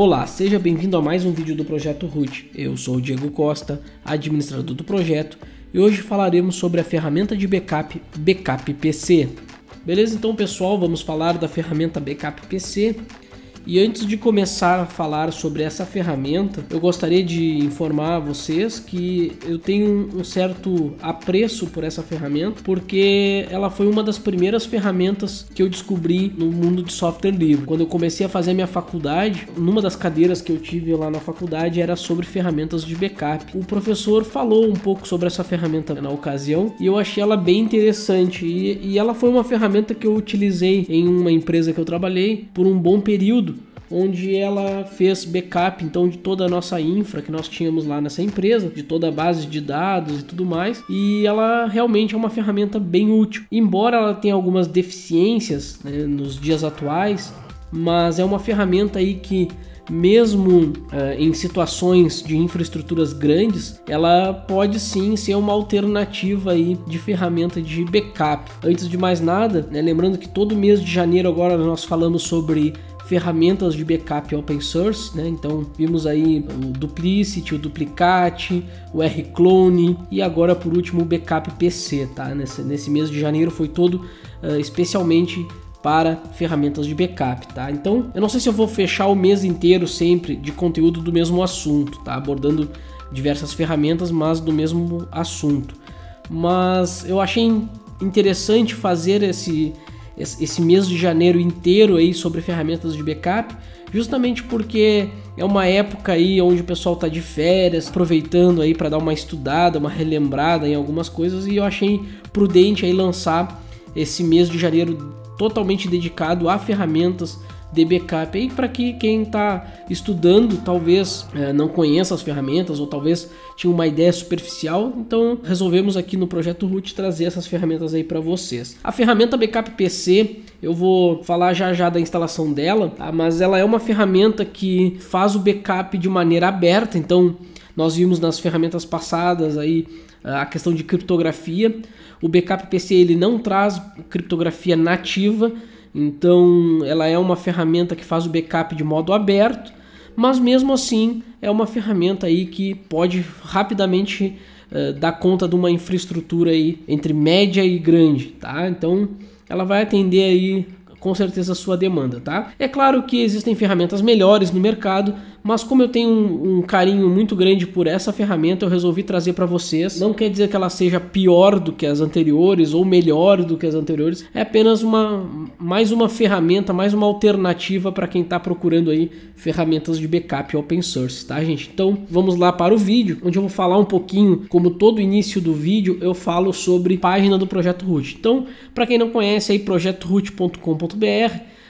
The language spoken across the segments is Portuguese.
Olá, seja bem-vindo a mais um vídeo do Projeto Root. Eu sou o Diego Costa, administrador do projeto, e hoje falaremos sobre a ferramenta de backup Backup PC. Beleza? Então, pessoal, vamos falar da ferramenta Backup PC. E antes de começar a falar sobre essa ferramenta, eu gostaria de informar a vocês que eu tenho um certo apreço por essa ferramenta, porque ela foi uma das primeiras ferramentas que eu descobri no mundo de software livre. Quando eu comecei a fazer a minha faculdade, numa das cadeiras que eu tive lá na faculdade era sobre ferramentas de backup. O professor falou um pouco sobre essa ferramenta na ocasião e eu achei ela bem interessante. E ela foi uma ferramenta que eu utilizei em uma empresa que eu trabalhei por um bom período, onde ela fez backup então de toda a nossa infra que nós tínhamos lá nessa empresa, de toda a base de dados e tudo mais, e ela realmente é uma ferramenta bem útil, embora ela tenha algumas deficiências, né, nos dias atuais, mas é uma ferramenta aí que mesmo em situações de infraestruturas grandes, ela pode sim ser uma alternativa aí de ferramenta de backup. Antes de mais nada, né, lembrando que todo mês de janeiro agora nós falamos sobre ferramentas de backup open source, né? Então vimos aí o Duplicity, o Duplicate, o Rclone e agora por último o Backup PC, tá? Nesse mês de janeiro foi todo especialmente para ferramentas de backup, tá? Então eu não sei se eu vou fechar o mês inteiro sempre de conteúdo do mesmo assunto, tá? Abordando diversas ferramentas, mas do mesmo assunto. Mas eu achei interessante fazer esse mês de janeiro inteiro aí sobre ferramentas de backup, justamente porque é uma época aí onde o pessoal tá de férias, aproveitando aí para dar uma estudada, uma relembrada em algumas coisas, e eu achei prudente aí lançar esse mês de janeiro totalmente dedicado a ferramentas de backup aí, para que quem está estudando talvez não conheça as ferramentas ou talvez tinha uma ideia superficial. Então resolvemos aqui no Projeto Root trazer essas ferramentas aí para vocês. A ferramenta Backup PC, eu vou falar já da instalação dela, tá? Mas ela é uma ferramenta que faz o backup de maneira aberta. Então nós vimos nas ferramentas passadas aí a questão de criptografia. O Backup PC ele não traz criptografia nativa, então ela é uma ferramenta que faz o backup de modo aberto, mas mesmo assim é uma ferramenta aí que pode rapidamente dar conta de uma infraestrutura aí entre média e grande, tá? Então ela vai atender aí com certeza a sua demanda, tá? É claro que existem ferramentas melhores no mercado, mas como eu tenho um carinho muito grande por essa ferramenta, eu resolvi trazer para vocês. Não quer dizer que ela seja pior do que as anteriores ou melhor do que as anteriores, é apenas mais uma ferramenta, mais uma alternativa para quem está procurando aí ferramentas de backup open source, tá, gente? Então vamos lá para o vídeo, onde eu vou falar um pouquinho, como todo início do vídeo, eu falo sobre a página do Projeto Root. Então, para quem não conhece aí, projetoroot.com.br,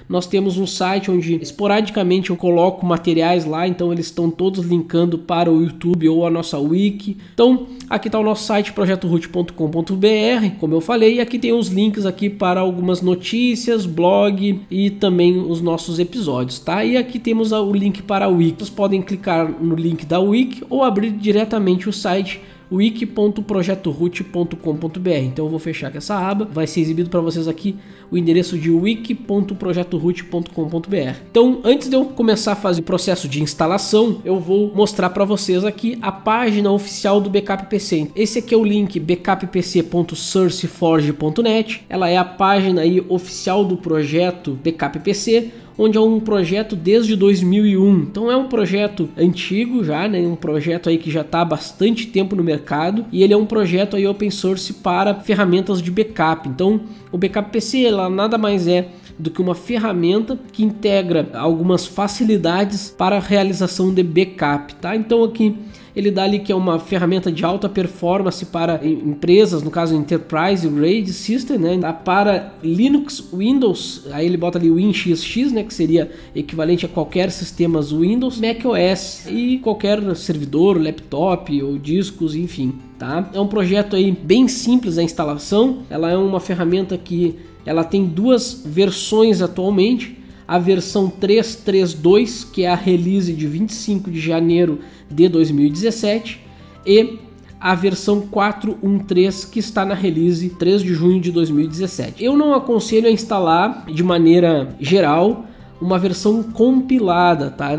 nós temos um site onde esporadicamente eu coloco materiais lá, então eles estão todos linkando para o YouTube ou a nossa wiki. Então aqui está o nosso site projetoroot.com.br, como eu falei, e aqui tem os links aqui para algumas notícias, blog e também os nossos episódios, tá? E aqui temos o link para a wiki. Vocês podem clicar no link da wiki ou abrir diretamente o site wiki.projetoroot.com.br. Então eu vou fechar aqui essa aba, vai ser exibido para vocês aqui o endereço de wiki.projetoroot.com.br. Então, antes de eu começar a fazer o processo de instalação, eu vou mostrar para vocês aqui a página oficial do Backup PC. Esse aqui é o link backuppc.sourceforge.net. Ela é a página aí oficial do projeto Backup PC, onde é um projeto desde 2001. Então é um projeto antigo já, né? Um projeto aí que já está há bastante tempo no mercado, e ele é um projeto aí open source para ferramentas de backup. Então o Backup PC ela nada mais é do que uma ferramenta que integra algumas facilidades para a realização de backup, tá? Então aqui ele dá ali que é uma ferramenta de alta performance para empresas, no caso Enterprise Grade System, né? Para Linux, Windows, aí ele bota ali o WinXX, né? Que seria equivalente a qualquer sistema Windows, macOS e qualquer servidor, laptop ou discos, enfim, tá? É um projeto aí bem simples a instalação. Ela é uma ferramenta que ela tem duas versões atualmente. A versão 3.3.2, que é a release de 25 de janeiro de 2017, e a versão 4.1.3, que está na release 3 de junho de 2017. Eu não aconselho a instalar de maneira geral, uma versão compilada, tá?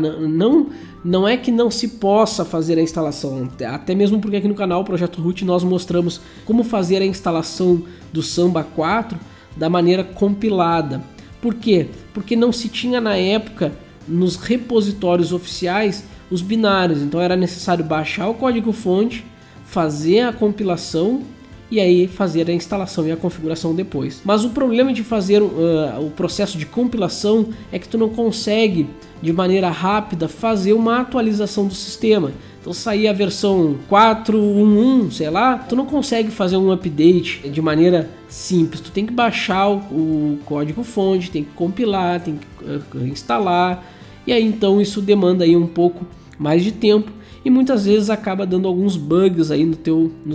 Não é que não se possa fazer a instalação, até mesmo porque aqui no canal Projeto Root nós mostramos como fazer a instalação do Samba 4 da maneira compilada. Por quê? Porque não se tinha na época nos repositórios oficiais os binários, então era necessário baixar o código-fonte, fazer a compilação e aí fazer a instalação e a configuração depois. Mas o problema de fazer o processo de compilação é que tu não consegue de maneira rápida fazer uma atualização do sistema. Então sair a versão 4.1.1, sei lá, tu não consegue fazer um update de maneira simples. Tu tem que baixar o código-fonte, tem que compilar, tem que instalar, e aí então isso demanda aí um pouco mais de tempo e muitas vezes acaba dando alguns bugs aí no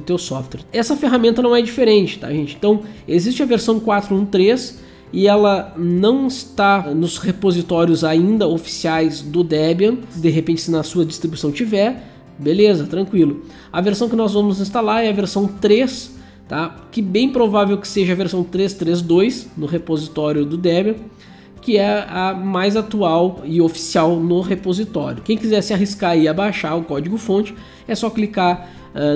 teu software. Essa ferramenta não é diferente, tá, gente? Então existe a versão 4.1.3 e ela não está nos repositórios ainda oficiais do Debian. De repente, se na sua distribuição tiver, beleza, tranquilo. A versão que nós vamos instalar é a versão 3, tá? Que bem provável que seja a versão 3.3.2 no repositório do Debian, que é a mais atual e oficial no repositório. Quem quiser se arriscar e baixar o código-fonte, é só clicar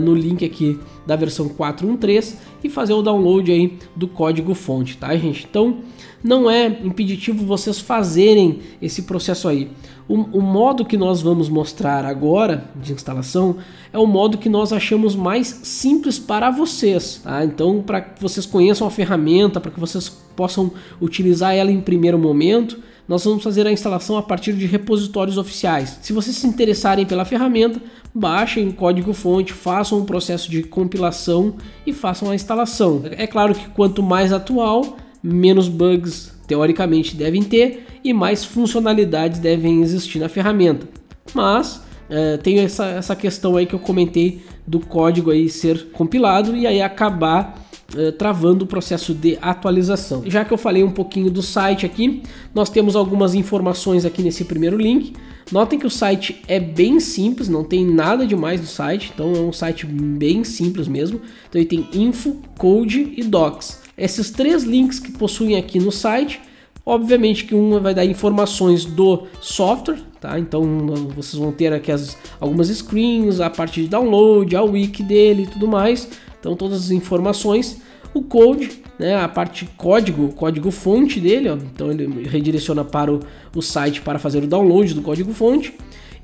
no link aqui da versão 4.1.3 e fazer o download aí do código-fonte, tá, gente? Então, não é impeditivo vocês fazerem esse processo aí. O modo que nós vamos mostrar agora de instalação é o modo que nós achamos mais simples para vocês, tá? Então, para que vocês conheçam a ferramenta, para que vocês possam utilizar ela em primeiro momento, nós vamos fazer a instalação a partir de repositórios oficiais. Se vocês se interessarem pela ferramenta, baixem o código-fonte, façam um processo de compilação e façam a instalação. É claro que quanto mais atual, menos bugs teoricamente devem ter e mais funcionalidades devem existir na ferramenta. Mas tem essa questão aí que eu comentei do código aí ser compilado e aí acabar travando o processo de atualização. Já que eu falei um pouquinho do site aqui, nós temos algumas informações aqui nesse primeiro link. Notem que o site é bem simples, não tem nada demais no site, então é um site bem simples mesmo. Então ele tem info, code e docs. Esses três links que possuem aqui no site, obviamente que um vai dar informações do software, tá? Então vocês vão ter aqui algumas screens, a parte de download, a wiki dele e tudo mais. Então todas as informações, o code, né, a parte código fonte dele, ó, então ele redireciona para o site para fazer o download do código fonte,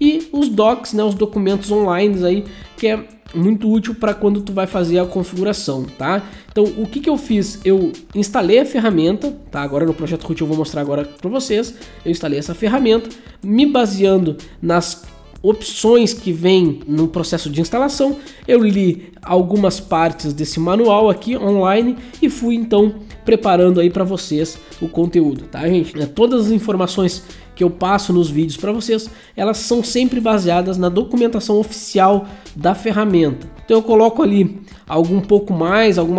e os docs, né, os documentos online aí, que é muito útil para quando tu vai fazer a configuração, tá? Então o que eu fiz? Eu instalei a ferramenta, tá? Agora no Projeto Root eu vou mostrar agora para vocês. Eu instalei essa ferramenta, me baseando nas opções que vem no processo de instalação. Eu li algumas partes desse manual aqui online e fui então preparando aí para vocês o conteúdo, tá, gente? Todas as informações que eu passo nos vídeos para vocês, elas são sempre baseadas na documentação oficial da ferramenta. Então eu coloco ali algum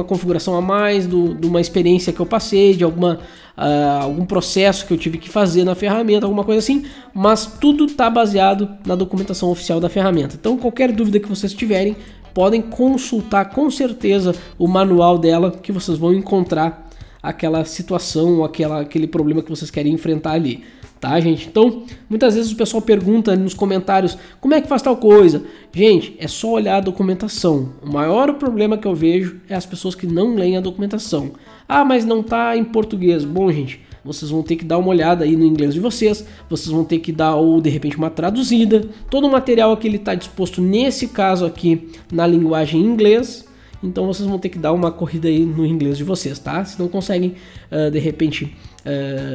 configuração a mais de uma experiência que eu passei, de algum processo que eu tive que fazer na ferramenta, alguma coisa assim, mas tudo está baseado na documentação oficial da ferramenta. Então qualquer dúvida que vocês tiverem, podem consultar com certeza o manual dela, que vocês vão encontrar aquela situação ou aquele problema que vocês querem enfrentar ali. Tá, gente? Então, muitas vezes o pessoal pergunta nos comentários como é que faz tal coisa. Gente, é só olhar a documentação. O maior problema que eu vejo é as pessoas que não leem a documentação. Ah, mas não tá em português. Bom, gente, vocês vão ter que dar uma olhada aí no inglês de vocês. Vocês vão ter que dar, ou de repente, uma traduzida. Todo o material aqui ele está disposto, nesse caso aqui, na linguagem inglês. Então vocês vão ter que dar uma corrida aí no inglês de vocês, tá? Se não conseguem, de repente,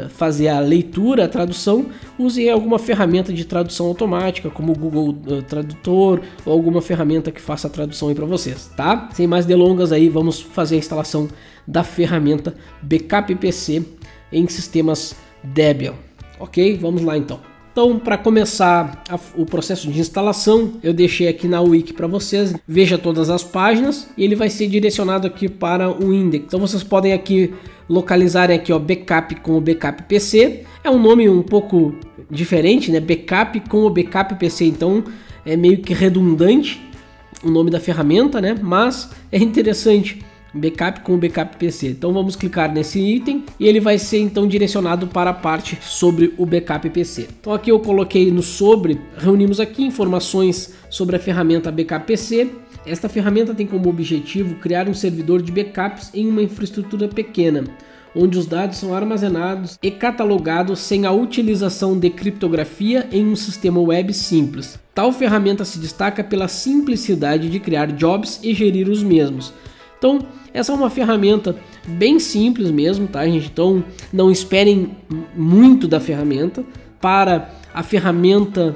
fazer a leitura, a tradução, usem alguma ferramenta de tradução automática, como o Google Tradutor, ou alguma ferramenta que faça a tradução aí para vocês, tá? Sem mais delongas aí, vamos fazer a instalação da ferramenta Backup PC em sistemas Debian. Ok? Vamos lá então. Então, para começar o processo de instalação, eu deixei aqui na wiki para vocês. Veja todas as páginas e ele vai ser direcionado aqui para o index. Então, vocês podem aqui localizarem aqui, ó, backup com o Backup PC. É um nome um pouco diferente, né? Backup com o Backup PC. Então, é meio que redundante o nome da ferramenta, né? Mas é interessante backup com o backup PC. Então vamos clicar nesse item e ele vai ser então direcionado para a parte sobre o backup PC. Então aqui eu coloquei no sobre, reunimos aqui informações sobre a ferramenta backup PC. Esta ferramenta tem como objetivo criar um servidor de backups em uma infraestrutura pequena, onde os dados são armazenados e catalogados sem a utilização de criptografia em um sistema web simples. Tal ferramenta se destaca pela simplicidade de criar jobs e gerir os mesmos. Então, essa é uma ferramenta bem simples mesmo, tá, gente? Então, não esperem muito da ferramenta. Para a ferramenta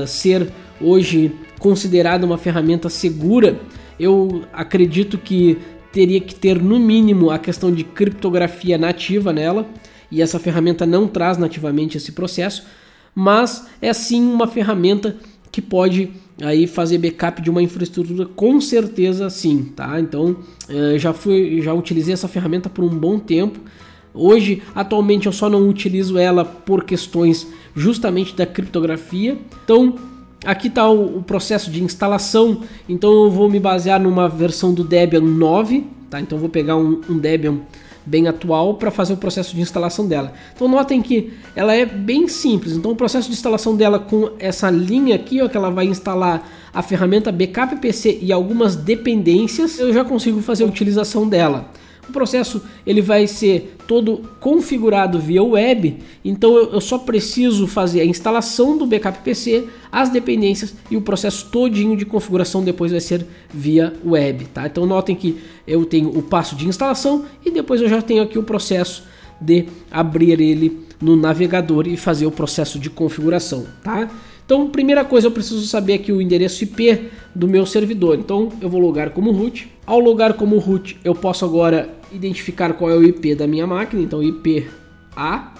ser hoje considerada uma ferramenta segura, eu acredito que teria que ter no mínimo a questão de criptografia nativa nela, e essa ferramenta não traz nativamente esse processo, mas é sim uma ferramenta que pode aí fazer backup de uma infraestrutura, com certeza sim, tá? Então já utilizei essa ferramenta por um bom tempo. Hoje, atualmente, eu só não utilizo ela por questões justamente da criptografia. Então aqui está o processo de instalação. Então eu vou me basear numa versão do Debian 9, tá? Então eu vou pegar um Debian bem atual para fazer o processo de instalação dela. Então notem que ela é bem simples. Então o processo de instalação dela, com essa linha aqui, ó, que ela vai instalar a ferramenta backup PC e algumas dependências, eu já consigo fazer a utilização dela. O processo ele vai ser todo configurado via web, então eu só preciso fazer a instalação do backup PC, as dependências, e o processo todinho de configuração depois vai ser via web, tá? Então notem que eu tenho o passo de instalação e depois eu já tenho aqui o processo de abrir ele no navegador e fazer o processo de configuração, tá? Então, primeira coisa, eu preciso saber aqui o endereço IP do meu servidor. Então, eu vou logar como root. Ao logar como root, eu posso agora identificar qual é o IP da minha máquina. Então, IP A.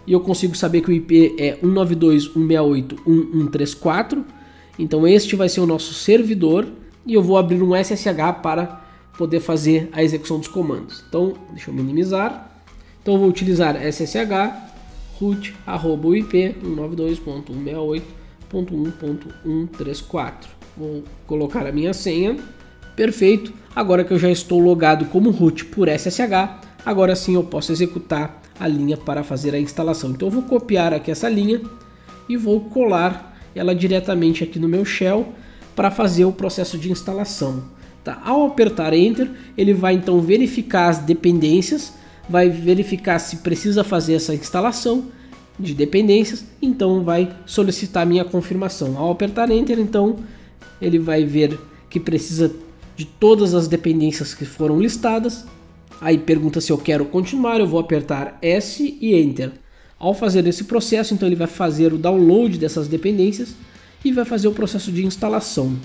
E eu consigo saber que o IP é 192.168.1.134. Então, este vai ser o nosso servidor. E eu vou abrir um SSH para poder fazer a execução dos comandos. Então, deixa eu minimizar. Então, eu vou utilizar SSH root @IP 192.168.1.134. Vou colocar a minha senha. Perfeito. Agora que eu já estou logado como root por SSH, agora sim eu posso executar a linha para fazer a instalação. Então eu vou copiar aqui essa linha e vou colar ela diretamente aqui no meu shell para fazer o processo de instalação. Tá? Ao apertar Enter, ele vai então verificar as dependências, vai verificar se precisa fazer essa instalação de dependências, então vai solicitar minha confirmação. Ao apertar Enter, então ele vai ver que precisa de todas as dependências que foram listadas. Aí pergunta se eu quero continuar, eu vou apertar S e Enter. Ao fazer esse processo, então ele vai fazer o download dessas dependências e vai fazer o processo de instalação.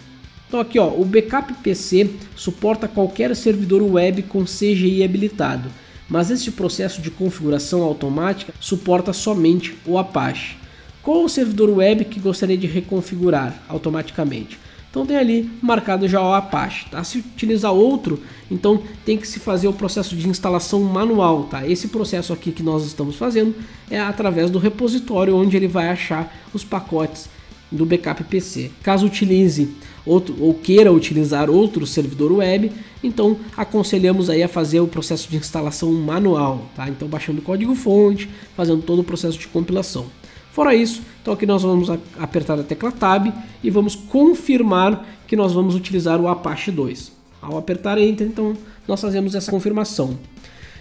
Então aqui, ó, o backup PC suporta qualquer servidor web com CGI habilitado, mas este processo de configuração automática suporta somente o Apache. Qual o servidor web que gostaria de reconfigurar automaticamente? Então tem ali marcado já o Apache, tá? Se utilizar outro, então tem que se fazer o processo de instalação manual, tá? Esse processo aqui que nós estamos fazendo é através do repositório, onde ele vai achar os pacotes do backup PC. Caso utilize outro ou queira utilizar outro servidor web, então aconselhamos aí a fazer o processo de instalação manual, tá? Então baixando o código-fonte, fazendo todo o processo de compilação. Fora isso, então aqui nós vamos apertar a tecla Tab e vamos confirmar que nós vamos utilizar o Apache 2. Ao apertar Enter, então nós fazemos essa confirmação.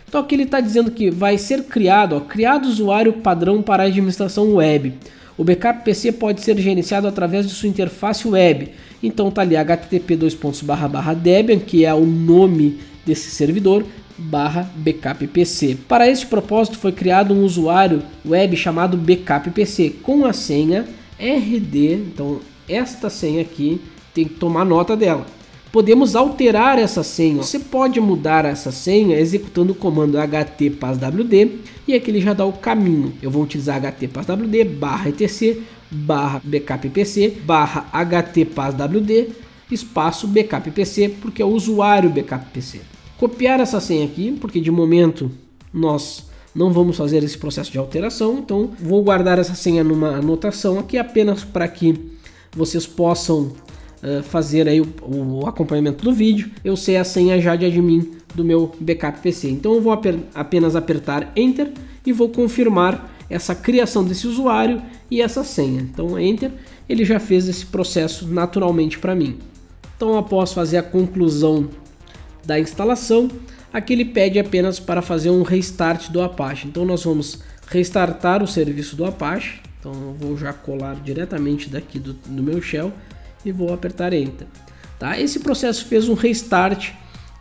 Então aqui ele está dizendo que vai ser criado, criado usuário padrão para administração web. O backup PC pode ser gerenciado através de sua interface web. Então tá ali http://debian, que é o nome desse servidor, /backup PC. Para este propósito foi criado um usuário web chamado backup PC com a senha RD. Então esta senha aqui tem que tomar nota dela. Podemos alterar essa senha. Você pode mudar essa senha executando o comando htpasswd e aqui ele já dá o caminho. Eu vou utilizar htpasswd /etc /backuppc /htpasswd espaço backuppc, porque é o usuário backupPC. Copiar essa senha aqui, porque de momento nós não vamos fazer esse processo de alteração, então vou guardar essa senha numa anotação aqui apenas para que vocês possam fazer aí o acompanhamento do vídeo, eu sei a senha já de admin do meu backup PC. Então eu vou apenas apertar Enter e vou confirmar essa criação desse usuário e essa senha. Então Enter, ele já fez esse processo naturalmente para mim. Então após fazer a conclusão da instalação, aqui ele pede apenas para fazer um restart do Apache. Então nós vamos restartar o serviço do Apache. Então eu vou já colar diretamente daqui do meu shell e vou apertar Enter. Tá? Esse processo fez um restart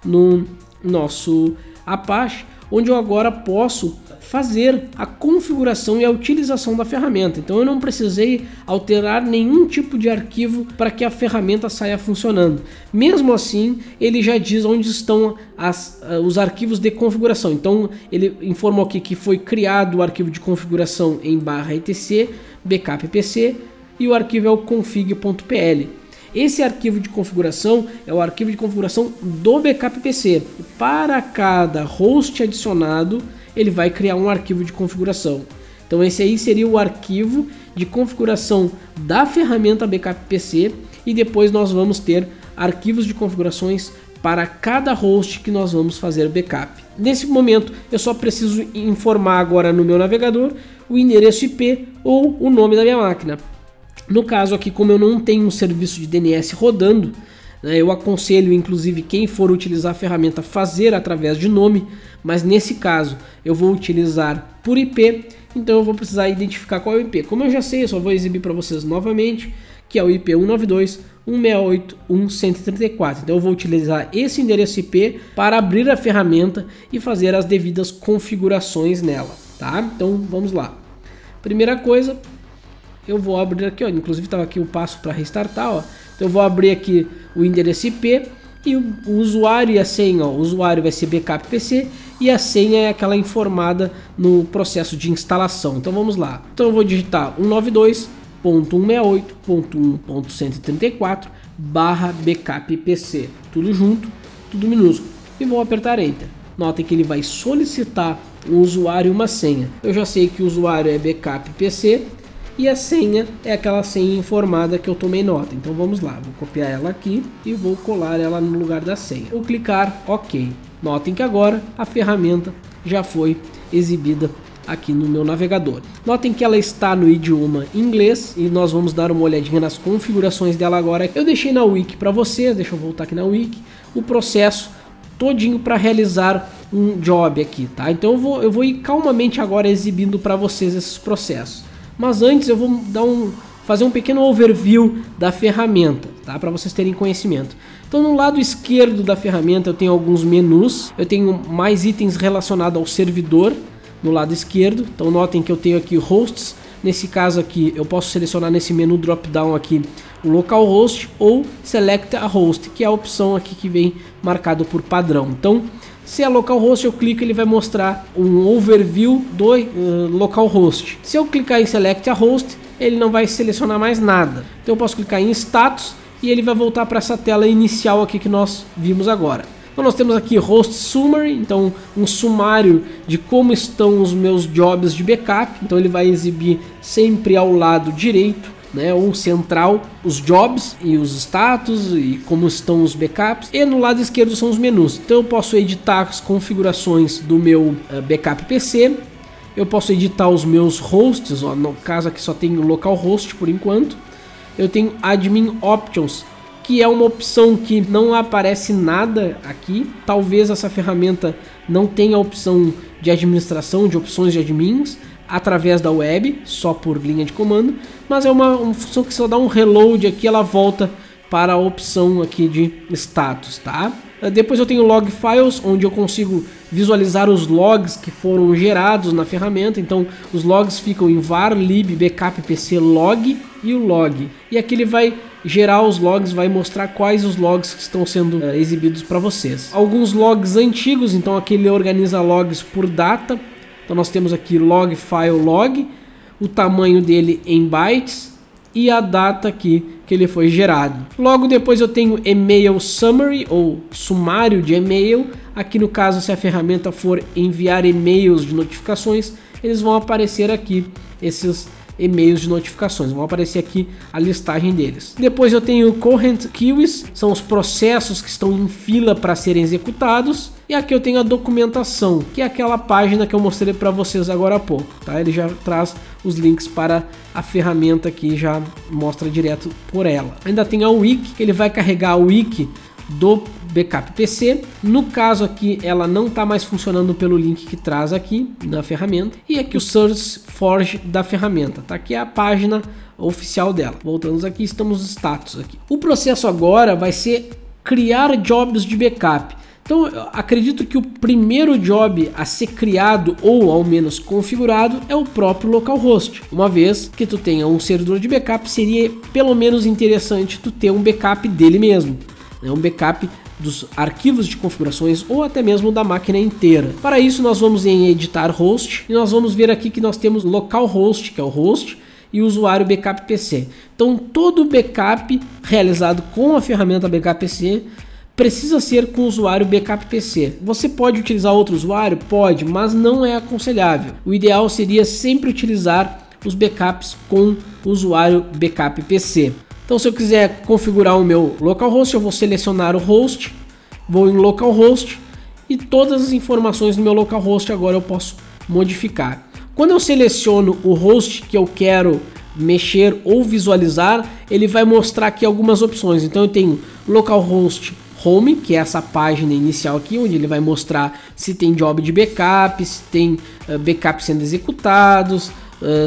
no nosso Apache, onde eu agora posso fazer a configuração e a utilização da ferramenta. Então eu não precisei alterar nenhum tipo de arquivo para que a ferramenta saia funcionando. Mesmo assim, ele já diz onde estão os arquivos de configuração. Então ele informou aqui que foi criado o arquivo de configuração em /etc backup pc e o arquivo é o config.pl. Esse arquivo de configuração é o arquivo de configuração do backup PC. Para cada host adicionado, ele vai criar um arquivo de configuração. Então esse aí seria o arquivo de configuração da ferramenta backup PC e depois nós vamos ter arquivos de configurações para cada host que nós vamos fazer backup. Nesse momento eu só preciso informar agora no meu navegador o endereço IP ou o nome da minha máquina. No caso aqui, como eu não tenho um serviço de DNS rodando, né, eu aconselho inclusive quem for utilizar a ferramenta fazer através de nome, mas nesse caso eu vou utilizar por IP, então eu vou precisar identificar qual é o IP. Como eu já sei, eu só vou exibir para vocês novamente, que é o IP 192.168.1.134. Então eu vou utilizar esse endereço IP para abrir a ferramenta e fazer as devidas configurações nela, tá? Então vamos lá. Primeira coisa, eu vou abrir aqui, ó, inclusive estava aqui o passo para restartar, ó. Então eu vou abrir aqui o endereço IP e o usuário e a senha, ó. O usuário vai ser backup PC e a senha é aquela informada no processo de instalação. Então vamos lá. Então eu vou digitar 192.168.1.134/backup PC, tudo junto, tudo minúsculo, e vou apertar Enter. Notem que ele vai solicitar um usuário e uma senha. Eu já sei que o usuário é backup PC e a senha é aquela senha informada que eu tomei nota. Então vamos lá, vou copiar ela aqui e vou colar ela no lugar da senha. Vou clicar OK. Notem que agora a ferramenta já foi exibida aqui no meu navegador. Notem que ela está no idioma inglês e nós vamos dar uma olhadinha nas configurações dela agora. Eu deixei na wiki para vocês, deixa eu voltar aqui na wiki, o processo todinho para realizar um job aqui, tá? Então eu vou ir calmamente agora exibindo para vocês esses processos. Mas antes eu vou fazer um pequeno overview da ferramenta, tá? Para vocês terem conhecimento. Então no lado esquerdo da ferramenta eu tenho alguns menus, eu tenho mais itens relacionados ao servidor no lado esquerdo. Então notem que eu tenho aqui hosts. Nesse caso aqui eu posso selecionar nesse menu drop down aqui o localhost ou select a host, que é a opção aqui que vem marcado por padrão. Então se é localhost, eu clico, ele vai mostrar um overview do localhost. Se eu clicar em Select a Host, ele não vai selecionar mais nada. Então eu posso clicar em Status e ele vai voltar para essa tela inicial aqui que nós vimos agora. Então nós temos aqui Host Summary, então um sumário de como estão os meus jobs de backup. Então ele vai exibir sempre ao lado direito, né, ou central, os jobs e os status e como estão os backups, e no lado esquerdo são os menus. Então eu posso editar as configurações do meu backup PC, eu posso editar os meus hosts, ó, no caso aqui só tem o localhost por enquanto. Eu tenho Admin Options, que é uma opção que não aparece nada aqui. Talvez essa ferramenta não tenha a opção de administração, de opções de admins através da web, só por linha de comando, mas é uma função que só dá um reload aqui, ela volta para a opção aqui de status, tá? Depois eu tenho log files, onde eu consigo visualizar os logs que foram gerados na ferramenta. Então os logs ficam em var lib backup pc log e o log, e aqui ele vai gerar os logs, vai mostrar quais os logs que estão sendo exibidos para vocês. Alguns logs antigos, então aqui ele organiza logs por data. Então nós temos aqui log file log, o tamanho dele em bytes e a data aqui que ele foi gerado. Logo depois eu tenho email summary ou sumário de e-mail. Aqui no caso, se a ferramenta for enviar e-mails de notificações, eles vão aparecer aqui esses e-mails de notificações. Vão aparecer aqui a listagem deles. Depois eu tenho Current Queues, são os processos que estão em fila para serem executados. E aqui eu tenho a documentação, que é aquela página que eu mostrei para vocês agora há pouco, tá? Ele já traz os links para a ferramenta aqui, já mostra direto por ela. Ainda tem a wiki, que ele vai carregar a wiki do Backup PC. No caso aqui, ela não está mais funcionando pelo link que traz aqui na ferramenta. E aqui o SourceForge da ferramenta, tá? Aqui é a página oficial dela. Voltamos aqui, estamos nos status aqui. O processo agora vai ser criar jobs de backup. Então, eu acredito que o primeiro job a ser criado ou ao menos configurado é o próprio localhost. Uma vez que tu tenha um servidor de backup, seria pelo menos interessante tu ter um backup dele mesmo, né? Um backup dos arquivos de configurações ou até mesmo da máquina inteira. Para isso, nós vamos em editar host e nós vamos ver aqui que nós temos localhost, que é o host, e o usuário backup PC. Então, todo backup realizado com a ferramenta backup PC precisa ser com o usuário backup PC. Você pode utilizar outro usuário? Pode, mas não é aconselhável. O ideal seria sempre utilizar os backups com o usuário backup PC. Então, se eu quiser configurar o meu localhost, eu vou selecionar o host, vou em localhost e todas as informações do meu localhost agora eu posso modificar. Quando eu seleciono o host que eu quero mexer ou visualizar, ele vai mostrar aqui algumas opções. Então eu tenho localhost home, que é essa página inicial aqui, onde ele vai mostrar se tem job de backup, se tem backup sendo executados,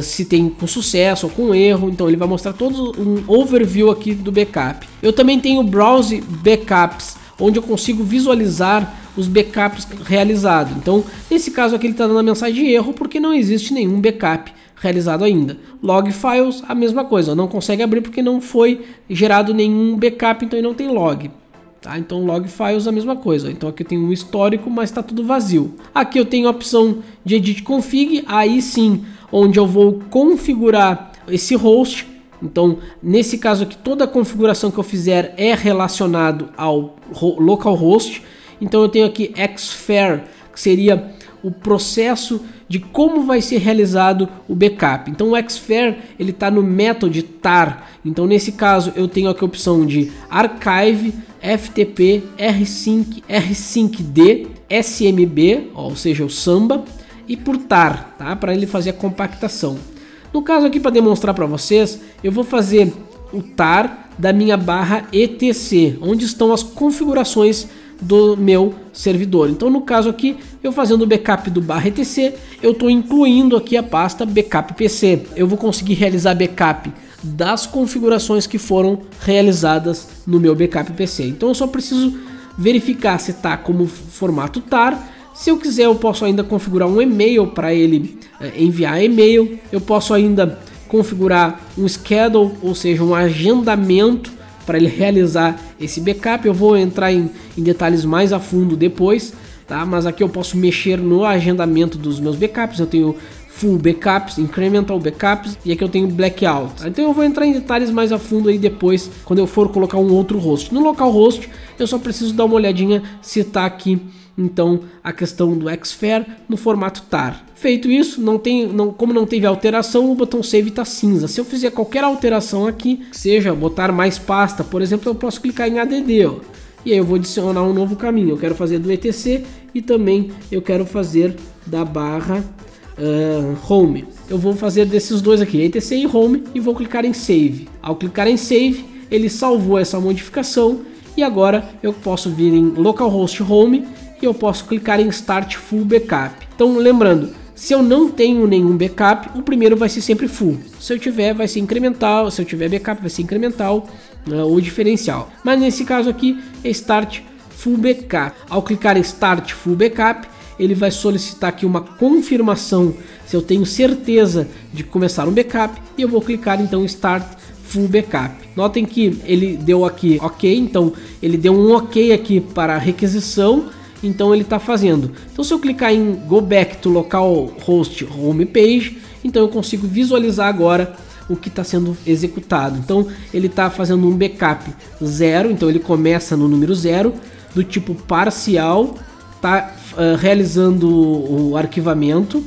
se tem com sucesso ou com erro. Então ele vai mostrar todo um overview aqui do backup. Eu também tenho browse backups, onde eu consigo visualizar os backups realizados. Então nesse caso aqui ele está dando a mensagem de erro porque não existe nenhum backup realizado ainda. Log files, a mesma coisa, não consegue abrir porque não foi gerado nenhum backup, então ele não tem log. Tá? Então log files a mesma coisa. Então aqui eu tenho um histórico, mas está tudo vazio. Aqui eu tenho a opção de edit config, aí sim, onde eu vou configurar esse host. Então nesse caso aqui, toda a configuração que eu fizer é relacionado ao localhost. Então eu tenho aqui xfer, que seria o processo de como vai ser realizado o backup. Então o xfer ele está no método tar. Então nesse caso eu tenho aqui a opção de archive, ftp, rsync, rsyncd, smb, ou seja, o samba, e por tar, tá? Para ele fazer a compactação. No caso aqui, para demonstrar para vocês, eu vou fazer o tar da minha barra etc, onde estão as configurações do meu servidor. Então no caso aqui, eu fazendo o backup do barra etc, eu estou incluindo aqui a pasta backup PC. Eu vou conseguir realizar backup das configurações que foram realizadas no meu backup PC. Então eu só preciso verificar se está como formato tar. Se eu quiser, eu posso ainda configurar um e-mail para ele enviar e-mail. Eu posso ainda configurar um schedule, ou seja, um agendamento para ele realizar esse backup. Eu vou entrar em detalhes mais a fundo depois, tá? Mas aqui eu posso mexer no agendamento dos meus backups. Eu tenho full backups, incremental backups, e aqui eu tenho blackout. Então eu vou entrar em detalhes mais a fundo aí depois, quando eu for colocar um outro host. No localhost eu só preciso dar uma olhadinha se está aqui então a questão do xfer no formato tar. Feito isso, como não teve alteração, o botão save está cinza. Se eu fizer qualquer alteração aqui, seja botar mais pasta, por exemplo, eu posso clicar em add, ó, e aí eu vou adicionar um novo caminho. Eu quero fazer do etc e também eu quero fazer da barra home. Eu vou fazer desses dois aqui, etc e home, e vou clicar em save. Ao clicar em save, ele salvou essa modificação e agora eu posso vir em localhost home e eu posso clicar em start full backup. Então lembrando, se eu não tenho nenhum backup, o primeiro vai ser sempre full. Se eu tiver, vai ser incremental. Se eu tiver backup, vai ser incremental, ou diferencial. Mas nesse caso aqui é start full backup. Ao clicar em start full backup, ele vai solicitar aqui uma confirmação se eu tenho certeza de começar um backup, e eu vou clicar então em start full backup. Notem que ele deu aqui ok, então ele deu um ok aqui para a requisição. Então ele está fazendo. Então se eu clicar em go back to localhost home page, então eu consigo visualizar agora o que está sendo executado. Então ele está fazendo um backup 0, então ele começa no número 0, do tipo parcial, está realizando o arquivamento,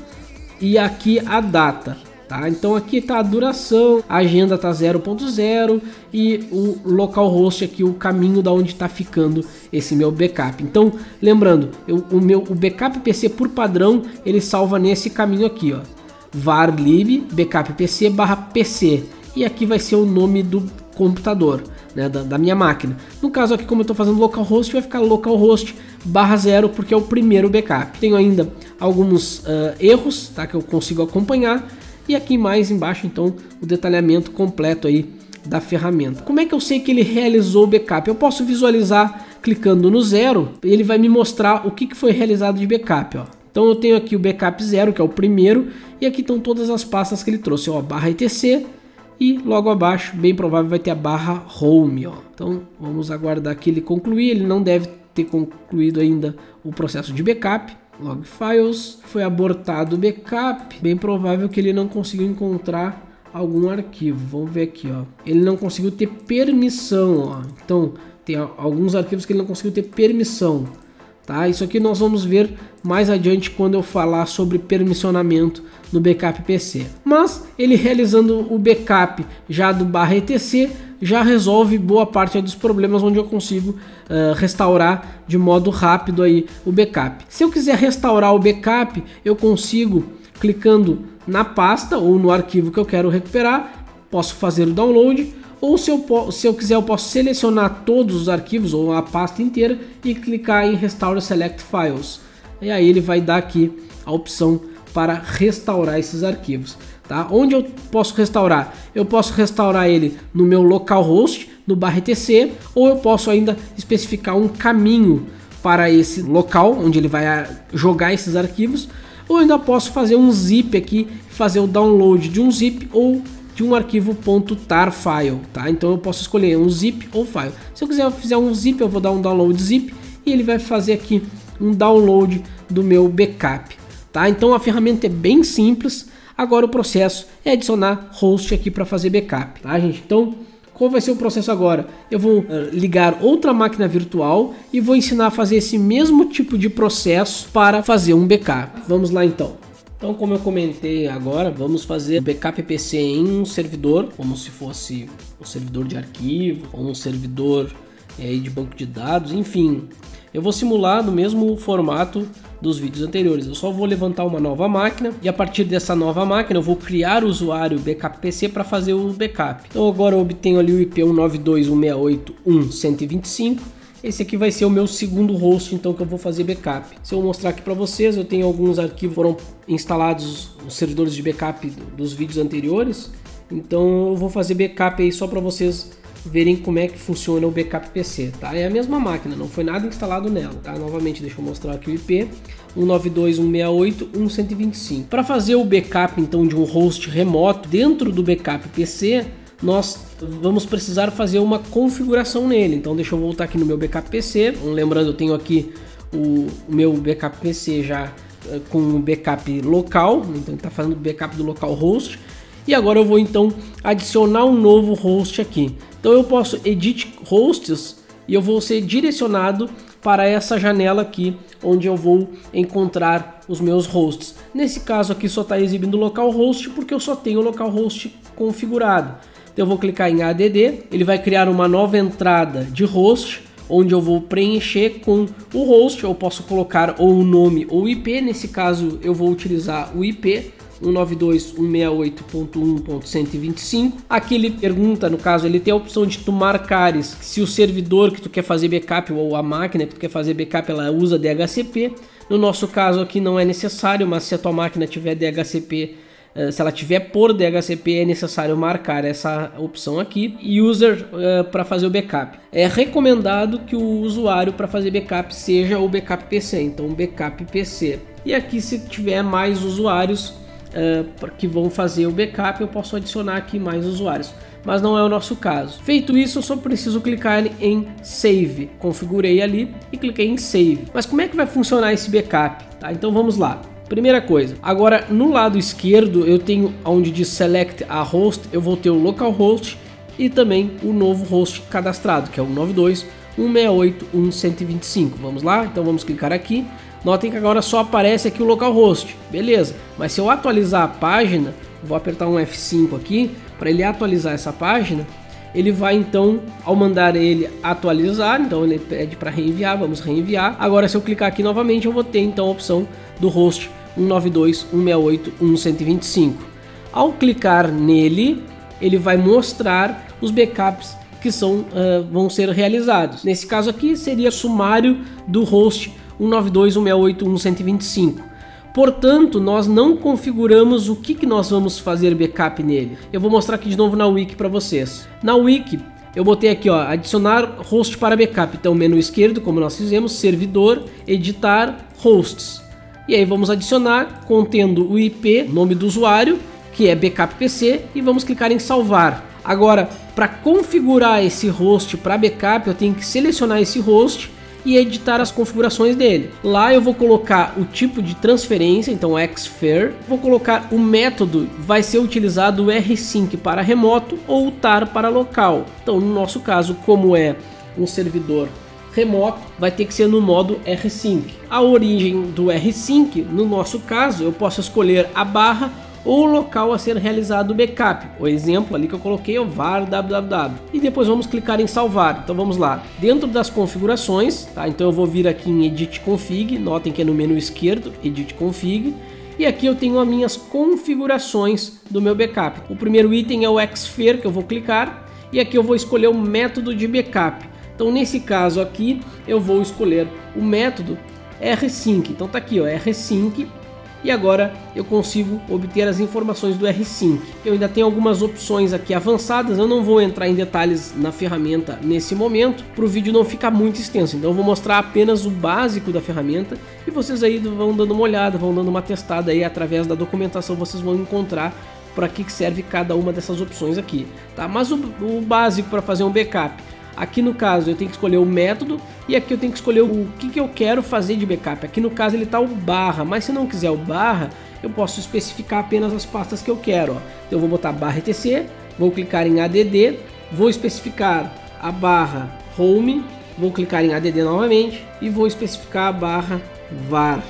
e aqui a data. tá? Então aqui tá a duração, a agenda tá 0.0 e o localhost aqui, o caminho da onde tá ficando esse meu backup. Então, lembrando, o backup PC por padrão, ele salva nesse caminho aqui, ó, var_lib backup pc/pc, e aqui vai ser o nome do computador, né, da minha máquina. No caso aqui, como eu estou fazendo localhost, vai ficar localhost/0, porque é o primeiro backup. Tenho ainda alguns erros, tá, que eu consigo acompanhar, e aqui mais embaixo então o detalhamento completo aí da ferramenta. Como é que eu sei que ele realizou o backup? Eu posso visualizar clicando no 0, ele vai me mostrar o que foi realizado de backup, ó. Então eu tenho aqui o backup 0, que é o primeiro, e aqui estão todas as pastas que ele trouxe, ó, /etc, e logo abaixo, bem provável, vai ter a /home, ó. Então vamos aguardar que ele concluir. Ele não deve ter concluído ainda o processo de backup. Log files, foi abortado o backup, bem provável que ele não conseguiu encontrar algum arquivo. Vamos ver aqui, ó. Ele não conseguiu ter permissão, ó. Então tem alguns arquivos que ele não conseguiu ter permissão, tá? Isso aqui nós vamos ver mais adiante quando eu falar sobre permissionamento no backup PC. Mas ele realizando o backup já do /etc já resolve boa parte dos problemas, onde eu consigo restaurar de modo rápido aí o backup. Se eu quiser restaurar o backup, eu consigo clicando na pasta ou no arquivo que eu quero recuperar, posso fazer o download, ou se eu quiser eu posso selecionar todos os arquivos ou a pasta inteira e clicar em Restore Select Files. E aí ele vai dar aqui a opção para restaurar esses arquivos. Tá? Onde eu posso restaurar? Eu posso restaurar ele no meu localhost, no /etc, ou eu posso ainda especificar um caminho para esse local onde ele vai jogar esses arquivos, ou ainda posso fazer um zip aqui, fazer o download de um zip ou de um arquivo .tar file, tá? Então eu posso escolher um zip ou file. Se eu quiser fazer um zip, eu vou dar um download zip e ele vai fazer aqui um download do meu backup, tá? Então a ferramenta é bem simples. Agora o processo é adicionar host aqui para fazer backup, tá, gente? Então, qual vai ser o processo agora? Eu vou ligar outra máquina virtual e vou ensinar a fazer esse mesmo tipo de processo para fazer um backup. Vamos lá então. Então, como eu comentei agora, vamos fazer backup PC em um servidor, como se fosse um servidor de arquivo ou um servidor de banco de dados, enfim. Eu vou simular no mesmo formato dos vídeos anteriores. Eu só vou levantar uma nova máquina e a partir dessa nova máquina eu vou criar o usuário backup PC para fazer o backup. Então agora eu obtenho ali o IP 192.168.1.125. Esse aqui vai ser o meu segundo host, então, que eu vou fazer backup. Se eu mostrar aqui para vocês, eu tenho alguns arquivos que foram instalados nos servidores de backup dos vídeos anteriores. Então eu vou fazer backup aí só para vocês verem como é que funciona o backup PC, tá? É a mesma máquina, não foi nada instalado nela, tá? Novamente, deixa eu mostrar aqui o IP 192.168.1.125. Para fazer o backup então de um host remoto dentro do backup PC, nós vamos precisar fazer uma configuração nele. Então deixa eu voltar aqui no meu backup PC. Lembrando, eu tenho aqui o meu backup PC já com o backup local, então ele está fazendo backup do localhost. E agora eu vou então adicionar um novo host aqui. Então eu posso edit hosts e eu vou ser direcionado para essa janela aqui, onde eu vou encontrar os meus hosts. Nesse caso aqui só está exibindo localhost porque eu só tenho o localhost configurado. Então eu vou clicar em add, ele vai criar uma nova entrada de host, onde eu vou preencher com o host. Eu posso colocar ou o nome ou o IP. Nesse caso eu vou utilizar o IP 192.168.1.125. Aqui ele pergunta, no caso, ele tem a opção de tu marcares se o servidor que tu quer fazer backup ou a máquina que tu quer fazer backup ela usa DHCP. No nosso caso aqui não é necessário, mas se a tua máquina tiver DHCP, se ela tiver por DHCP, é necessário marcar essa opção aqui. User para fazer o backup. É recomendado que o usuário para fazer backup seja o backup PC, então backup PC. E aqui, se tiver mais usuários que vão fazer o backup, eu posso adicionar aqui mais usuários, mas não é o nosso caso. Feito isso, eu só preciso clicar em Save. Configurei ali e cliquei em Save. Mas como é que vai funcionar esse backup? Tá? Então vamos lá. Primeira coisa, agora no lado esquerdo eu tenho onde diz Select a Host, eu vou ter o localhost e também o novo host cadastrado, que é o 192.168.1.125. Vamos lá? Então vamos clicar aqui. Notem que agora só aparece aqui o localhost, beleza. Mas se eu atualizar a página, vou apertar um F5 aqui para ele atualizar essa página. Ele vai então, ao mandar ele atualizar, então ele pede para reenviar, vamos reenviar. Agora se eu clicar aqui novamente eu vou ter então a opção do host 192.168.1.125. Ao clicar nele, ele vai mostrar os backups que vão ser realizados. Nesse caso aqui seria sumário do host 192.168.1.125. Portanto, nós não configuramos o que nós vamos fazer backup nele. Eu vou mostrar aqui de novo na wiki para vocês. Na wiki eu botei aqui, ó, adicionar host para backup. Então menu esquerdo, como nós fizemos, servidor, editar, hosts. E aí vamos adicionar contendo o IP, nome do usuário, que é backup PC, e vamos clicar em salvar. Agora, para configurar esse host para backup, eu tenho que selecionar esse host e editar as configurações dele. Lá eu vou colocar o tipo de transferência, então xfer, vou colocar o método, vai ser utilizado o rsync para remoto ou o tar para local. Então no nosso caso, como é um servidor remoto, vai ter que ser no modo rsync. A origem do rsync, no nosso caso, eu posso escolher a barra ou o local a ser realizado o backup. O exemplo ali que eu coloquei é o var www. E depois vamos clicar em salvar. Então vamos lá. Dentro das configurações, tá? Então eu vou vir aqui em Edit Config. Notem que é no menu esquerdo, Edit Config. E aqui eu tenho as minhas configurações do meu backup. O primeiro item é o xfer, que eu vou clicar. E aqui eu vou escolher o método de backup. Então nesse caso aqui eu vou escolher o método rsync. Então tá aqui, ó, rsync. E agora eu consigo obter as informações do rsync. Eu ainda tenho algumas opções aqui avançadas, eu não vou entrar em detalhes na ferramenta nesse momento, para o vídeo não ficar muito extenso. Então eu vou mostrar apenas o básico da ferramenta e vocês aí vão dando uma olhada, vão dando uma testada aí através da documentação, vocês vão encontrar para que serve cada uma dessas opções aqui, tá? Mas o básico para fazer um backup, aqui no caso eu tenho que escolher o método e aqui eu tenho que escolher o que eu quero fazer de backup. Aqui no caso ele está o barra, mas se não quiser o barra, eu posso especificar apenas as pastas que eu quero. Ó. Então eu vou botar barra etc, vou clicar em add, vou especificar a barra home, vou clicar em add novamente e vou especificar a barra var.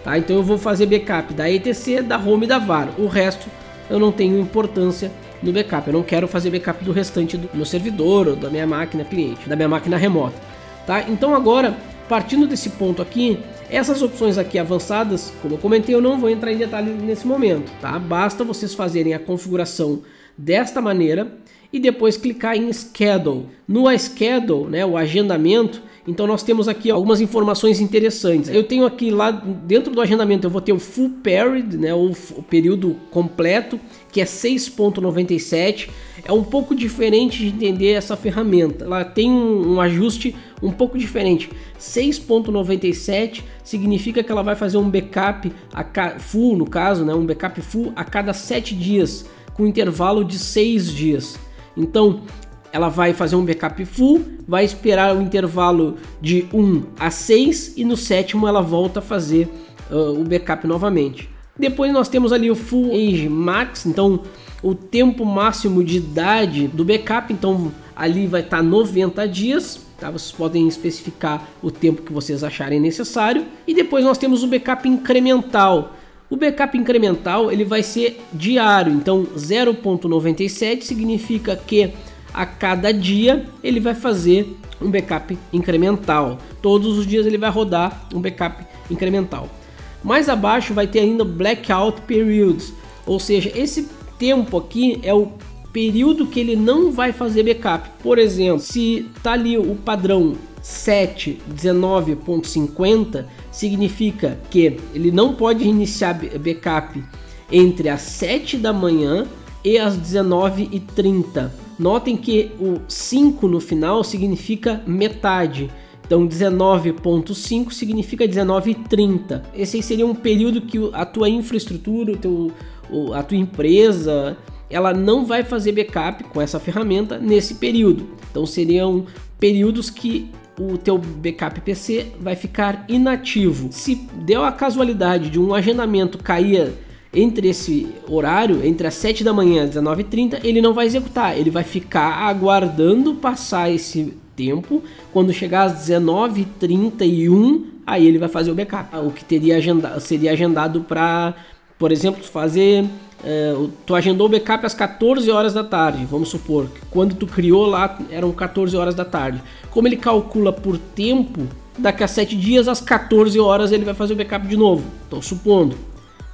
Tá? Então eu vou fazer backup da etc, da home e da var. O resto eu não tenho importância no backup. Eu não quero fazer backup do restante do meu servidor ou da minha máquina cliente, da minha máquina remota. Tá? Então agora, partindo desse ponto aqui, essas opções aqui avançadas, como eu comentei, eu não vou entrar em detalhes nesse momento. Tá? Basta vocês fazerem a configuração desta maneira e depois clicar em Schedule. No Schedule, né, o agendamento, então nós temos aqui algumas informações interessantes. Eu tenho aqui lá dentro do agendamento, eu vou ter o Full Period, né, o período completo, que é 6.97. É um pouco diferente de entender essa ferramenta. Ela tem um ajuste um pouco diferente. 6.97 significa que ela vai fazer um backup full, no caso, né, um backup full a cada 7 dias, com intervalo de 6 dias. Então, ela vai fazer um backup full, vai esperar o intervalo de 1 a 6 e no sétimo ela volta a fazer o backup novamente. Depois nós temos ali o Full Age Max, então o tempo máximo de idade do backup, então ali vai estar 90 dias, tá? Vocês podem especificar o tempo que vocês acharem necessário. E depois nós temos o backup incremental. O backup incremental ele vai ser diário, então 0.97 significa que a cada dia ele vai fazer um backup incremental. Todos os dias ele vai rodar um backup incremental. Mais abaixo vai ter ainda Blackout Periods, ou seja, esse tempo aqui é o período que ele não vai fazer backup. Por exemplo, se tá ali o padrão 7.19.50, significa que ele não pode iniciar backup entre as 7 da manhã e as 19h30. Notem que o 5 no final significa metade. Então 19.5 significa 19h30. Esse aí seria um período que a tua infraestrutura, a tua empresa, ela não vai fazer backup com essa ferramenta nesse período. Então seriam períodos que o teu backup PC vai ficar inativo. Se deu a casualidade de um agendamento cair entre esse horário, entre as 7 da manhã e as 19h30, ele não vai executar, ele vai ficar aguardando passar esse tempo. Quando chegar às 19h31, aí ele vai fazer o backup. O que seria agendado para, por exemplo, fazer tu agendou o backup às 14 horas da tarde, vamos supor, que quando tu criou lá eram 14 horas da tarde. Como ele calcula por tempo, daqui a 7 dias, às 14 horas ele vai fazer o backup de novo, então supondo.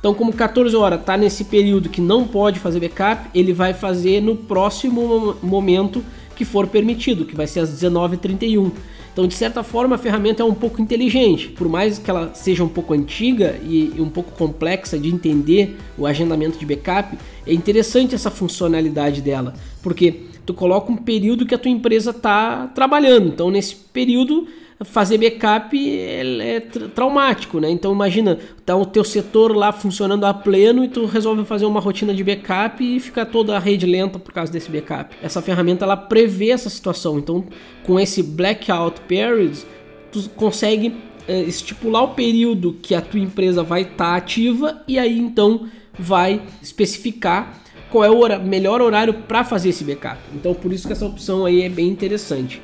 Então como 14 horas está nesse período que não pode fazer backup, ele vai fazer no próximo momento que for permitido, que vai ser às 19h31. Então, de certa forma, a ferramenta é um pouco inteligente. Por mais que ela seja um pouco antiga e um pouco complexa de entender o agendamento de backup, é interessante essa funcionalidade dela, porque tu coloca um período que a tua empresa está trabalhando. Então, nesse período, fazer backup é traumático, né? Então imagina, tá o teu setor lá funcionando a pleno e tu resolve fazer uma rotina de backup e fica toda a rede lenta por causa desse backup. Essa ferramenta ela prevê essa situação, então com esse blackout periods tu consegue estipular o período que a tua empresa vai estar ativa e aí então vai especificar qual é o melhor horário para fazer esse backup. Então por isso que essa opção aí é bem interessante.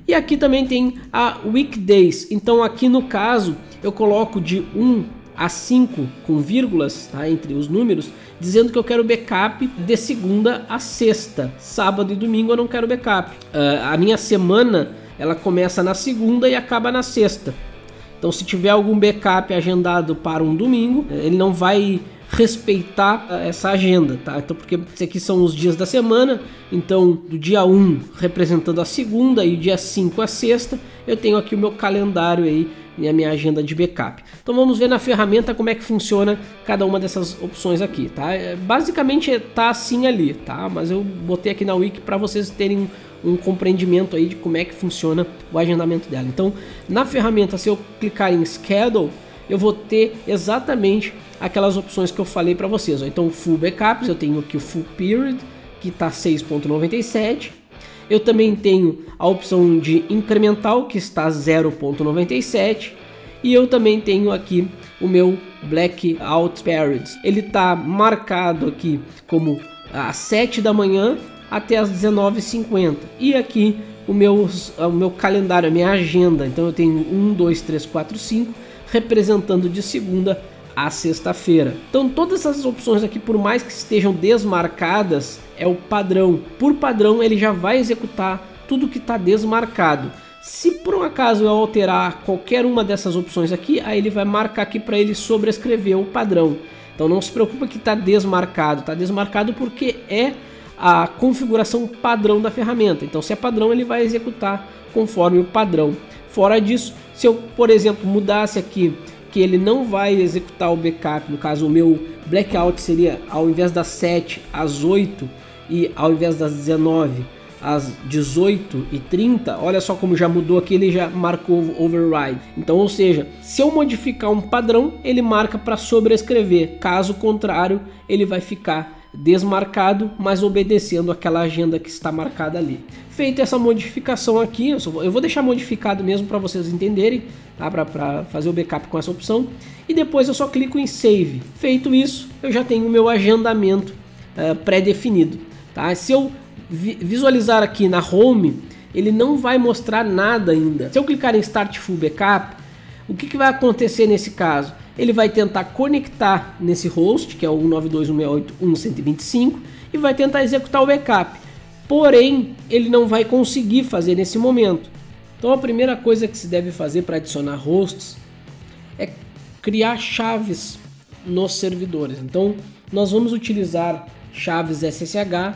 E aqui também tem a weekdays, então aqui no caso eu coloco de 1 a 5 com vírgulas, tá, entre os números, dizendo que eu quero backup de segunda a sexta, sábado e domingo eu não quero backup. A minha semana ela começa na segunda e acaba na sexta, então se tiver algum backup agendado para um domingo, ele não vai respeitar essa agenda, tá? Então, porque esses aqui são os dias da semana, então do dia 1 representando a segunda e o dia 5 a sexta, eu tenho aqui o meu calendário aí e a minha agenda de backup. Então vamos ver na ferramenta como é que funciona cada uma dessas opções aqui, tá? Basicamente tá assim ali, tá? Mas eu botei aqui na wiki para vocês terem um compreendimento aí de como é que funciona o agendamento dela. Então, na ferramenta, se eu clicar em Schedule, eu vou ter exatamente aquelas opções que eu falei para vocês. Então, Full Backups, eu tenho aqui o Full Period, que está 6.97. Eu também tenho a opção de incremental, que está 0.97. E eu também tenho aqui o meu Blackout Periods. Ele está marcado aqui como às 7 da manhã até às 19h50. E aqui o meu calendário, a minha agenda. Então eu tenho 1, 2, 3, 4, 5, representando de segunda a sexta-feira. Então todas essas opções aqui, por mais que estejam desmarcadas, é o padrão. Por padrão ele já vai executar tudo que está desmarcado. Se por um acaso eu alterar qualquer uma dessas opções aqui, aí ele vai marcar aqui para ele sobrescrever o padrão. Então não se preocupa que está desmarcado porque é a configuração padrão da ferramenta. Então se é padrão ele vai executar conforme o padrão. Fora disso, se eu por exemplo mudasse aqui que ele não vai executar o backup, no caso o meu blackout seria ao invés das 7 às 8 e ao invés das 19 às 18h30, olha só como já mudou aqui, ele já marcou override. Então, ou seja, se eu modificar um padrão, ele marca para sobrescrever, caso contrário, ele vai ficar desmarcado, mas obedecendo aquela agenda que está marcada ali. Feita essa modificação aqui, eu vou deixar modificado mesmo para vocês entenderem, tá? Para fazer o backup com essa opção, e depois eu só clico em Save. Feito isso, eu já tenho o meu agendamento pré-definido, tá? Se eu visualizar aqui na Home, ele não vai mostrar nada ainda. Se eu clicar em Start Full Backup, o que vai acontecer nesse caso? Ele vai tentar conectar nesse host, que é o 192.168.1.125, e vai tentar executar o backup. Porém, ele não vai conseguir fazer nesse momento. Então a primeira coisa que se deve fazer para adicionar hosts é criar chaves nos servidores. Então nós vamos utilizar chaves SSH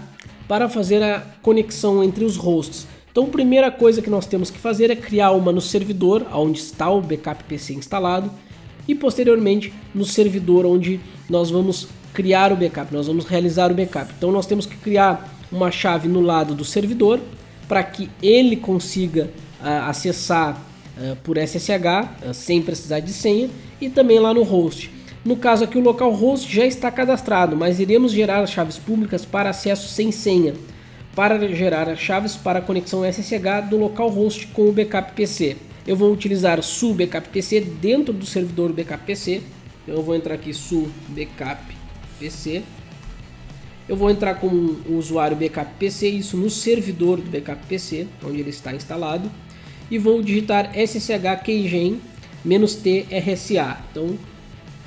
para fazer a conexão entre os hosts. Então a primeira coisa que nós temos que fazer é criar uma no servidor onde está o backup PC instalado e posteriormente no servidor onde nós vamos criar o backup, nós vamos realizar o backup. Então nós temos que criar uma chave no lado do servidor para que ele consiga acessar por SSH sem precisar de senha, e também lá no host. No caso aqui o localhost já está cadastrado, mas iremos gerar as chaves públicas para acesso sem senha, para gerar as chaves para a conexão SSH do localhost com o backup PC. Eu vou utilizar su backup PC dentro do servidor backup PC. Eu vou entrar aqui su backup PC. Eu vou entrar com o usuário backup PC, isso no servidor do backup PC, onde ele está instalado, e vou digitar sshkeygen -t rsa. Então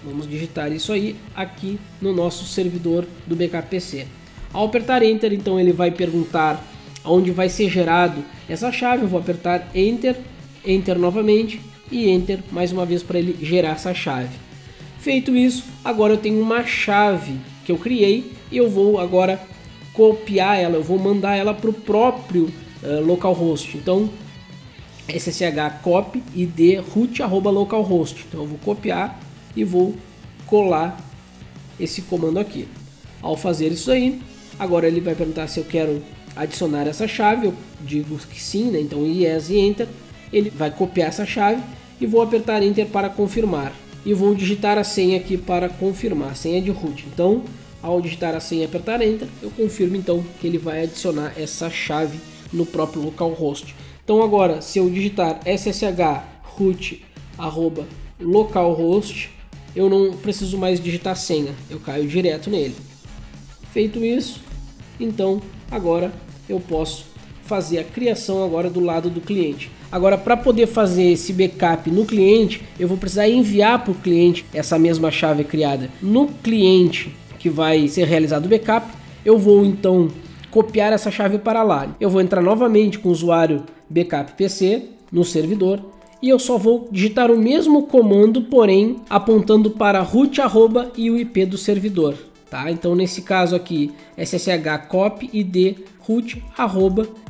Vamos digitar isso aí aqui no nosso servidor do Backup PC. Ao apertar Enter, então ele vai perguntar onde vai ser gerado essa chave. Eu vou apertar Enter, Enter novamente e Enter mais uma vez para ele gerar essa chave. Feito isso, agora eu tenho uma chave que eu criei e eu vou agora copiar ela, eu vou mandar ela para o próprio localhost. Então ssh copy id root @localhost. Então eu vou copiar e vou colar esse comando aqui. Ao fazer isso aí, agora ele vai perguntar se eu quero adicionar essa chave. Eu digo que sim, né? Então yes e Enter. Ele vai copiar essa chave e vou apertar Enter para confirmar. E vou digitar a senha aqui para confirmar, a senha de root. Então, ao digitar a senha e apertar Enter, eu confirmo então que ele vai adicionar essa chave no próprio localhost. Então agora, se eu digitar ssh root @localhost, eu não preciso mais digitar senha, eu caio direto nele. Feito isso, então agora eu posso fazer a criação agora do lado do cliente. Agora, para poder fazer esse backup no cliente, eu vou precisar enviar para o cliente essa mesma chave criada no cliente que vai ser realizado o backup. Eu vou então copiar essa chave para lá. Eu vou entrar novamente com o usuário Backup PC no servidor e eu só vou digitar o mesmo comando, porém apontando para root e o IP do servidor. Tá? Então nesse caso aqui ssh copy id root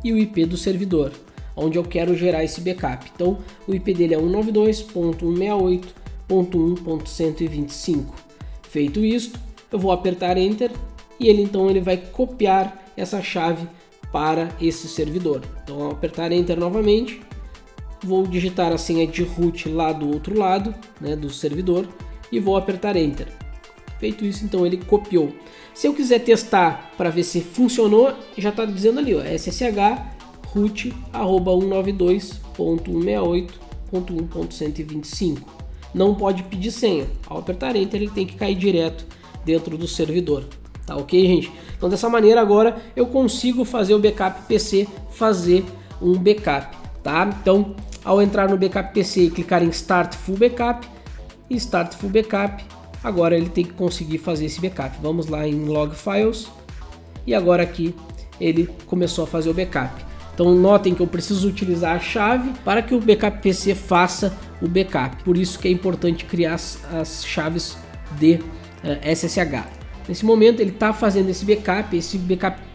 e o IP do servidor, onde eu quero gerar esse backup. Então o IP dele é 192.168.1.125. Feito isto, eu vou apertar Enter e ele vai copiar essa chave para esse servidor. Então ao apertar Enter novamente, vou digitar a senha de root lá do outro lado, né, do servidor, e vou apertar Enter. Feito isso, então ele copiou. Se eu quiser testar para ver se funcionou, já está dizendo ali, ó, ssh root @192.168.1.125. Não pode pedir senha. Ao apertar Enter, ele tem que cair direto dentro do servidor. Tá ok, gente? Então dessa maneira agora eu consigo fazer o Backup PC fazer um backup, tá? Então ao entrar no Backup PC e clicar em Start Full Backup e Start Full Backup, agora ele tem que conseguir fazer esse backup. Vamos lá em Log Files e agora aqui ele começou a fazer o backup. Então notem que eu preciso utilizar a chave para que o Backup PC faça o backup. Por isso que é importante criar as chaves de SSH. Nesse momento ele está fazendo esse backup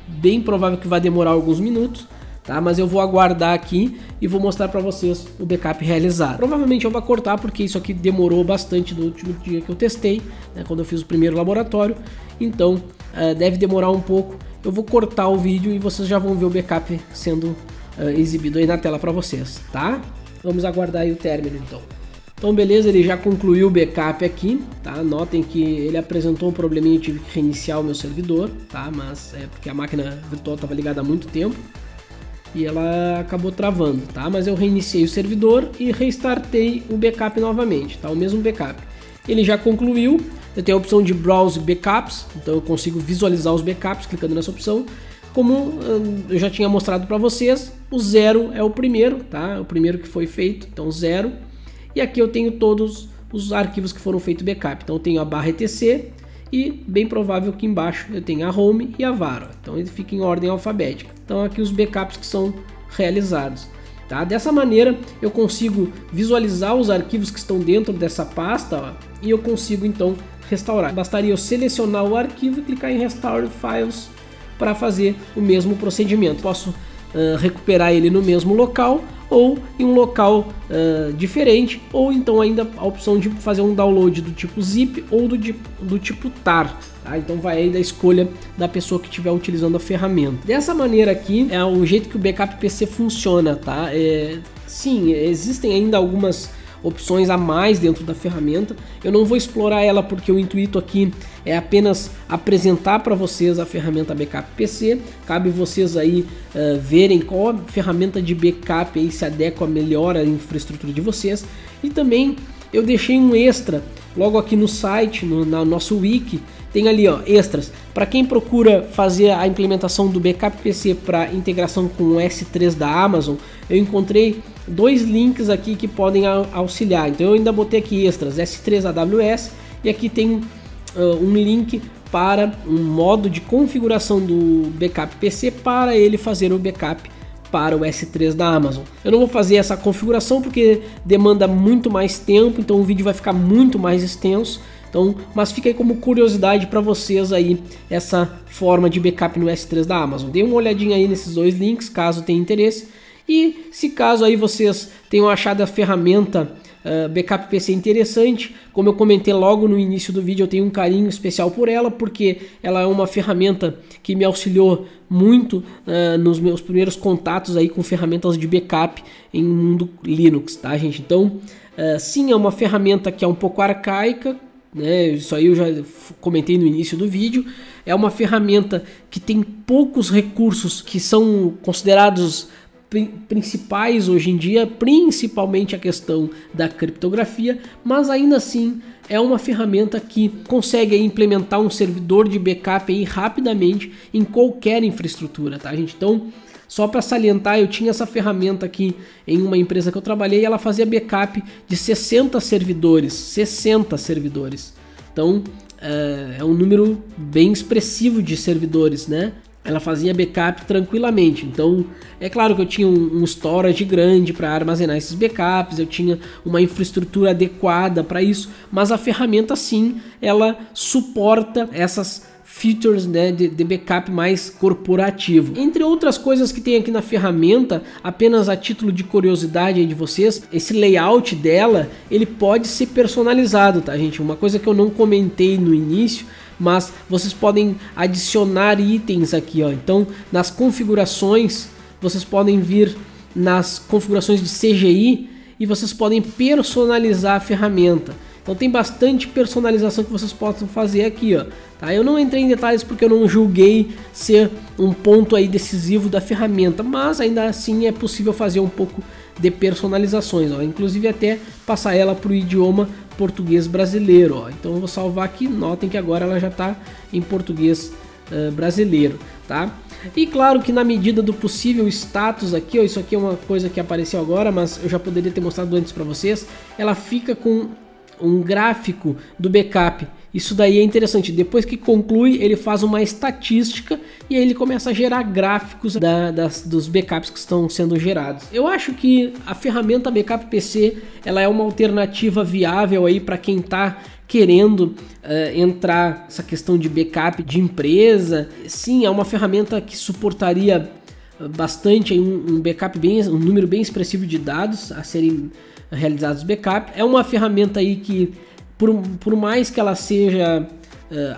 bem provável que vai demorar alguns minutos, tá? Mas eu vou aguardar aqui e vou mostrar para vocês o backup realizado. Provavelmente eu vou cortar porque isso aqui demorou bastante no último dia que eu testei, né, quando eu fiz o primeiro laboratório, então deve demorar um pouco. Eu vou cortar o vídeo e vocês já vão ver o backup sendo exibido aí na tela para vocês, tá? Vamos aguardar aí o término então. Então beleza, ele já concluiu o backup aqui, tá? Notem que ele apresentou um probleminha, eu tive que reiniciar o meu servidor, tá? Mas é porque a máquina virtual estava ligada há muito tempo e ela acabou travando, tá? Mas eu reiniciei o servidor e restartei o backup novamente, tá? O mesmo backup. Ele já concluiu, eu tenho a opção de Browse Backups, então eu consigo visualizar os backups clicando nessa opção. Como eu já tinha mostrado para vocês, o 0 é o primeiro, tá? O primeiro que foi feito, então 0. E aqui eu tenho todos os arquivos que foram feitos backup. Então eu tenho a barra etc e bem provável que embaixo eu tenho a home e a var. Então ele fica em ordem alfabética. Então aqui os backups que são realizados. Tá? Dessa maneira eu consigo visualizar os arquivos que estão dentro dessa pasta, ó, e eu consigo então restaurar. Bastaria eu selecionar o arquivo e clicar em Restore Files para fazer o mesmo procedimento. Posso recuperar ele no mesmo local ou em um local diferente, ou então ainda a opção de fazer um download do tipo zip ou do tipo tar, tá? Então vai aí da escolha da pessoa que estiver utilizando a ferramenta. Dessa maneira aqui é o jeito que o Backup PC funciona, tá? Sim, existem ainda algumas opções a mais dentro da ferramenta. Eu não vou explorar ela porque o intuito aqui é apenas apresentar para vocês a ferramenta Backup PC. Cabe vocês aí verem qual a ferramenta de backup aí se adequa melhor à infraestrutura de vocês. E também eu deixei um extra logo aqui no site, no nosso wiki, tem ali ó, extras. Para quem procura fazer a implementação do Backup PC para integração com o S3 da Amazon, eu encontrei dois links aqui que podem auxiliar. Então eu ainda botei aqui extras S3 AWS e aqui tem um link para um modo de configuração do backup PC para ele fazer o backup para o S3 da Amazon. Eu não vou fazer essa configuração porque demanda muito mais tempo, então o vídeo vai ficar muito mais extenso. Então, mas fica aí como curiosidade para vocês aí essa forma de backup no S3 da Amazon. Dê uma olhadinha aí nesses dois links, caso tenha interesse. E se caso aí vocês tenham achado a ferramenta Backup PC interessante, como eu comentei logo no início do vídeo, eu tenho um carinho especial por ela, porque ela é uma ferramenta que me auxiliou muito nos meus primeiros contatos aí com ferramentas de backup em mundo Linux, tá, gente? Então, sim, é uma ferramenta que é um pouco arcaica, né? Isso aí eu já comentei no início do vídeo. É uma ferramenta que tem poucos recursos que são considerados principais hoje em dia, principalmente a questão da criptografia, mas ainda assim é uma ferramenta que consegue implementar um servidor de backup aí rapidamente em qualquer infraestrutura, tá, gente? Então, só para salientar, eu tinha essa ferramenta aqui em uma empresa que eu trabalhei e ela fazia backup de 60 servidores. Então, é um número bem expressivo de servidores, né? Ela fazia backup tranquilamente. Então, é claro que eu tinha um storage grande para armazenar esses backups, eu tinha uma infraestrutura adequada para isso, mas a ferramenta sim, ela suporta essas features, né, de backup mais corporativo. Entre outras coisas que tem aqui na ferramenta, apenas a título de curiosidade aí de vocês, esse layout dela, ele pode ser personalizado, tá, gente? Uma coisa que eu não comentei no início, mas vocês podem adicionar itens aqui, ó. Então, nas configurações, vocês podem vir nas configurações de CGI e vocês podem personalizar a ferramenta. Então tem bastante personalização que vocês possam fazer aqui, ó. Tá? Eu não entrei em detalhes porque eu não julguei ser um ponto aí decisivo da ferramenta, mas ainda assim é possível fazer um pouco de personalizações, ó. Inclusive até passar ela para o idioma português brasileiro, ó. Então eu vou salvar aqui, notem que agora ela já está em português brasileiro, tá? E claro que na medida do possível, o status aqui, ó, isso aqui é uma coisa que apareceu agora, mas eu já poderia ter mostrado antes para vocês, ela fica com um gráfico do backup. Isso daí é interessante. Depois que conclui, ele faz uma estatística e aí ele começa a gerar gráficos dos backups que estão sendo gerados. Eu acho que a ferramenta Backup PC ela é uma alternativa viável aí para quem está querendo entrar nessa questão de backup de empresa. Sim, é uma ferramenta que suportaria bastante um backup um número bem expressivo de dados a serem realizados backup. É uma ferramenta aí que por mais que ela seja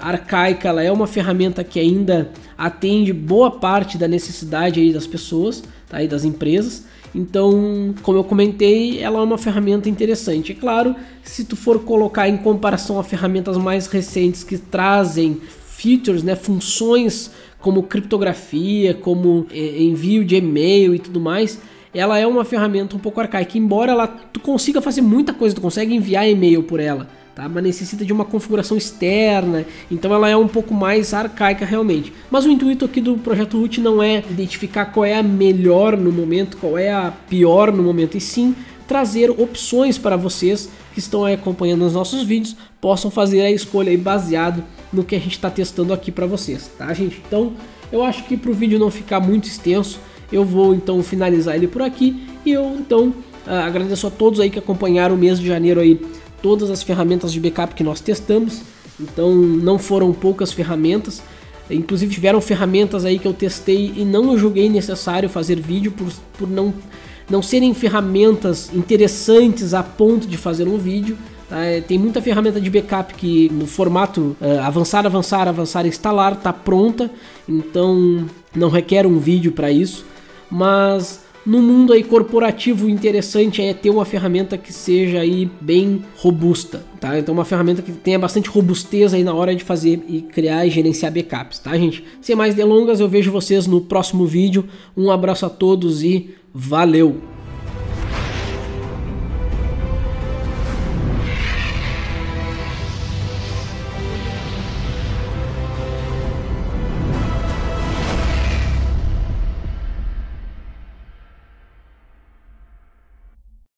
arcaica, ela é uma ferramenta que ainda atende boa parte da necessidade aí das pessoas, tá, e das empresas. Então, como eu comentei, ela é uma ferramenta interessante. É claro, se tu for colocar em comparação a ferramentas mais recentes que trazem features, né, funções como criptografia, como envio de e-mail e tudo mais, ela é uma ferramenta um pouco arcaica, embora tu consiga fazer muita coisa, tu consegue enviar e-mail por ela, tá? Mas necessita de uma configuração externa, então ela é um pouco mais arcaica realmente. Mas o intuito aqui do Projeto Root não é identificar qual é a melhor no momento, qual é a pior no momento, e sim trazer opções para vocês que estão aí acompanhando os nossos vídeos, possam fazer a escolha aí baseado no que a gente está testando aqui para vocês, tá, gente? Então, eu acho que para o vídeo não ficar muito extenso, eu vou então finalizar ele por aqui e eu então agradeço a todos aí que acompanharam o mês de janeiro aí, todas as ferramentas de backup que nós testamos. Então não foram poucas ferramentas, inclusive tiveram ferramentas aí que eu testei e não julguei necessário fazer vídeo por não serem ferramentas interessantes a ponto de fazer um vídeo. Tem muita ferramenta de backup que no formato avançar, instalar, tá pronta, então não requer um vídeo para isso. Mas no mundo aí corporativo, o interessante é ter uma ferramenta que seja aí bem robusta, tá? Então uma ferramenta que tenha bastante robustez aí na hora de fazer e criar e gerenciar backups, tá, gente? Sem mais delongas, eu vejo vocês no próximo vídeo. Um abraço a todos e valeu!